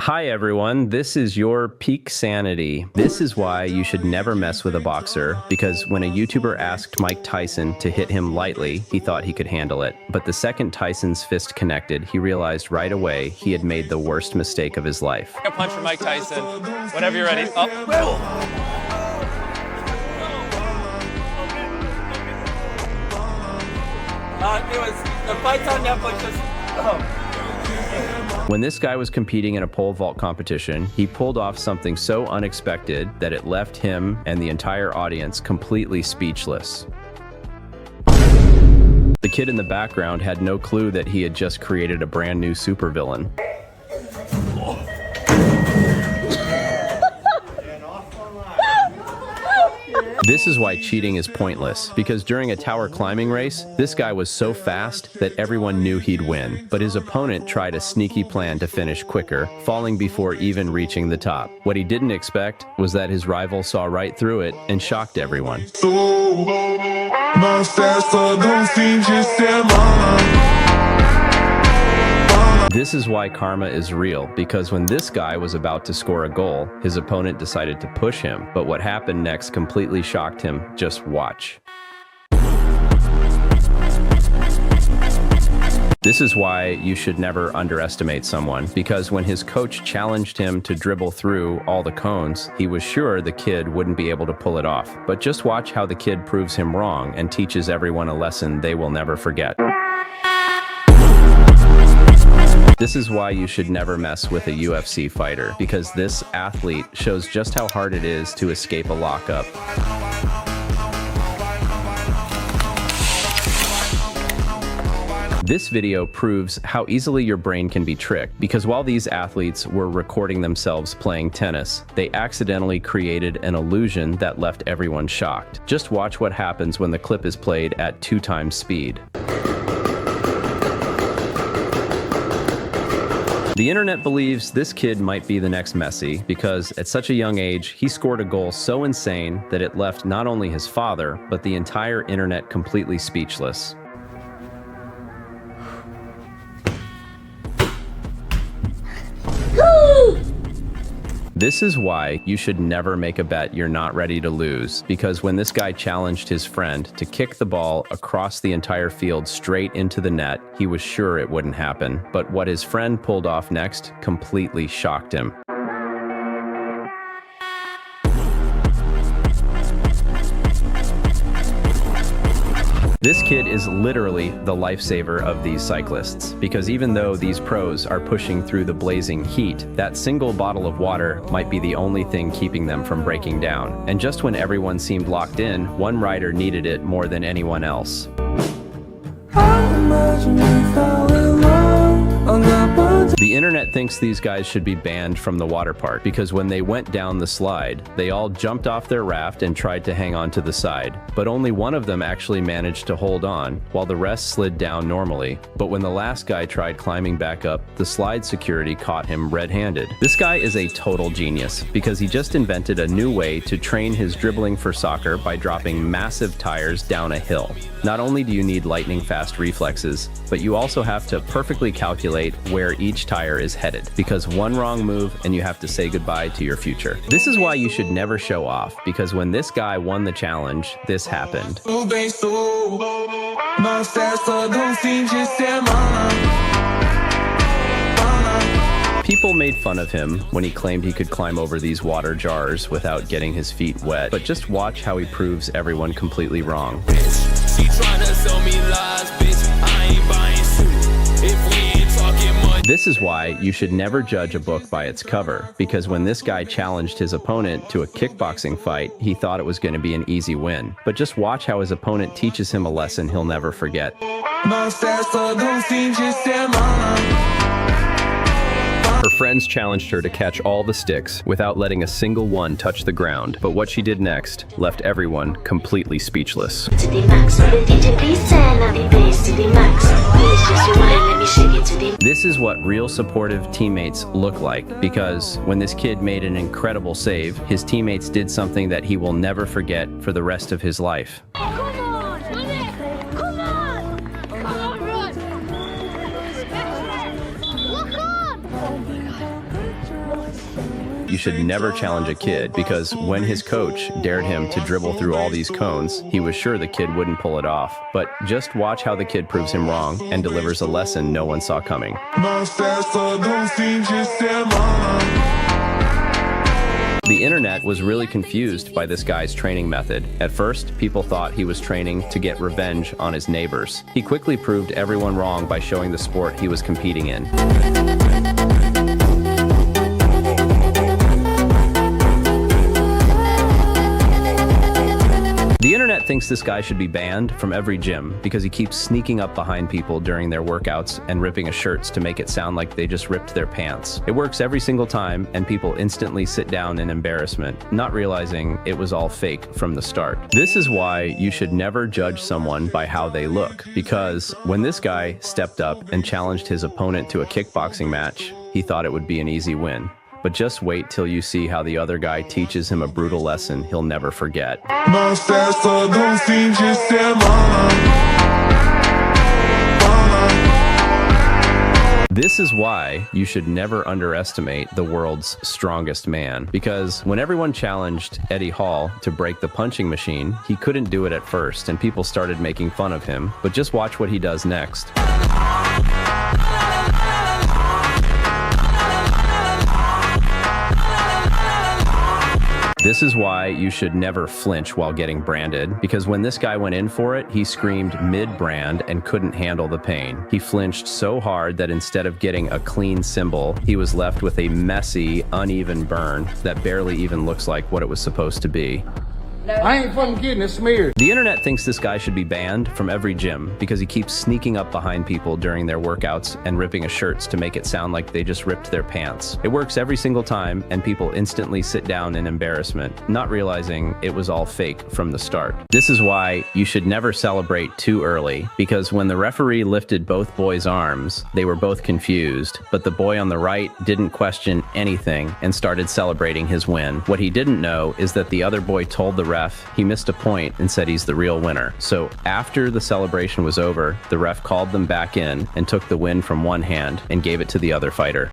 Hi everyone, this is your peak sanity. This is why you should never mess with a boxer, because when a YouTuber asked Mike Tyson to hit him lightly, he thought he could handle it. But the second Tyson's fist connected, he realized right away he had made the worst mistake of his life. A punch from Mike Tyson. Whenever you're ready. Up. It was the fight's on Netflix. When this guy was competing in a pole vault competition, he pulled off something so unexpected that it left him and the entire audience completely speechless. The kid in the background had no clue that he had just created a brand new supervillain. This is why cheating is pointless, because during a tower climbing race, this guy was so fast that everyone knew he'd win, but his opponent tried a sneaky plan to finish quicker, falling before even reaching the top. What he didn't expect was that his rival saw right through it and shocked everyone. This is why karma is real, because when this guy was about to score a goal, his opponent decided to push him, but what happened next completely shocked him. Just watch. This is why you should never underestimate someone, because when his coach challenged him to dribble through all the cones, he was sure the kid wouldn't be able to pull it off. But just watch how the kid proves him wrong and teaches everyone a lesson they will never forget. This is why you should never mess with a UFC fighter, because this athlete shows just how hard it is to escape a lockup. This video proves how easily your brain can be tricked, because while these athletes were recording themselves playing tennis, they accidentally created an illusion that left everyone shocked. Just watch what happens when the clip is played at 2 times speed. The internet believes this kid might be the next Messi because at such a young age, he scored a goal so insane that it left not only his father, but the entire internet completely speechless. This is why you should never make a bet you're not ready to lose, because when this guy challenged his friend to kick the ball across the entire field straight into the net, he was sure it wouldn't happen. But what his friend pulled off next completely shocked him. This kid is literally the lifesaver of these cyclists, because even though these pros are pushing through the blazing heat, that single bottle of water might be the only thing keeping them from breaking down. And just when everyone seemed locked in, one rider needed it more than anyone else. The internet thinks these guys should be banned from the water park because when they went down the slide, they all jumped off their raft and tried to hang on to the side. But only one of them actually managed to hold on, while the rest slid down normally. But when the last guy tried climbing back up, the slide security caught him red-handed. This guy is a total genius because he just invented a new way to train his dribbling for soccer by dropping massive tires down a hill. Not only do you need lightning-fast reflexes, but you also have to perfectly calculate where each tire is headed, because one wrong move and you have to say goodbye to your future. This is why you should never show off, because when this guy won the challenge, this happened. People made fun of him when he claimed he could climb over these water jars without getting his feet wet, but just watch how he proves everyone completely wrong. She tryna sell me lies, bitch. I ain't buying suit. If we ain't talking money. This is why you should never judge a book by its cover, because when this guy challenged his opponent to a kickboxing fight, he thought it was going to be an easy win. But just watch how his opponent teaches him a lesson he'll never forget. Her friends challenged her to catch all the sticks without letting a single one touch the ground, but what she did next left everyone completely speechless. This is what real supportive teammates look like, because when this kid made an incredible save, his teammates did something that he will never forget for the rest of his life. you should never challenge a kid because when his coach dared him to dribble through all these cones, he was sure the kid wouldn't pull it off. But just watch how the kid proves him wrong and delivers a lesson no one saw coming. The internet was really confused by this guy's training method. At first, people thought he was training to get revenge on his neighbors. He quickly proved everyone wrong by showing the sport he was competing in. The internet thinks this guy should be banned from every gym because he keeps sneaking up behind people during their workouts and ripping his shirts to make it sound like they just ripped their pants. It works every single time, and people instantly sit down in embarrassment, not realizing it was all fake from the start. This is why you should never judge someone by how they look, because when this guy stepped up and challenged his opponent to a kickboxing match, he thought it would be an easy win. But just wait till you see how the other guy teaches him a brutal lesson he'll never forget. This is why you should never underestimate the world's strongest man. Because when everyone challenged Eddie Hall to break the punching machine, he couldn't do it at first, and people started making fun of him. But just watch what he does next. This is why you should never flinch while getting branded, because when this guy went in for it, he screamed mid-brand and couldn't handle the pain. He flinched so hard that instead of getting a clean symbol, he was left with a messy, uneven burn that barely even looks like what it was supposed to be. I ain't fucking kidding, it's smeared. The internet thinks this guy should be banned from every gym because he keeps sneaking up behind people during their workouts and ripping his shirts to make it sound like they just ripped their pants. It works every single time, and people instantly sit down in embarrassment, not realizing it was all fake from the start. This is why you should never celebrate too early, because when the referee lifted both boys' arms, they were both confused, but the boy on the right didn't question anything and started celebrating his win. What he didn't know is that the other boy told the ref he missed a point and said he's the real winner. So after the celebration was over, the ref called them back in and took the win from one hand and gave it to the other fighter.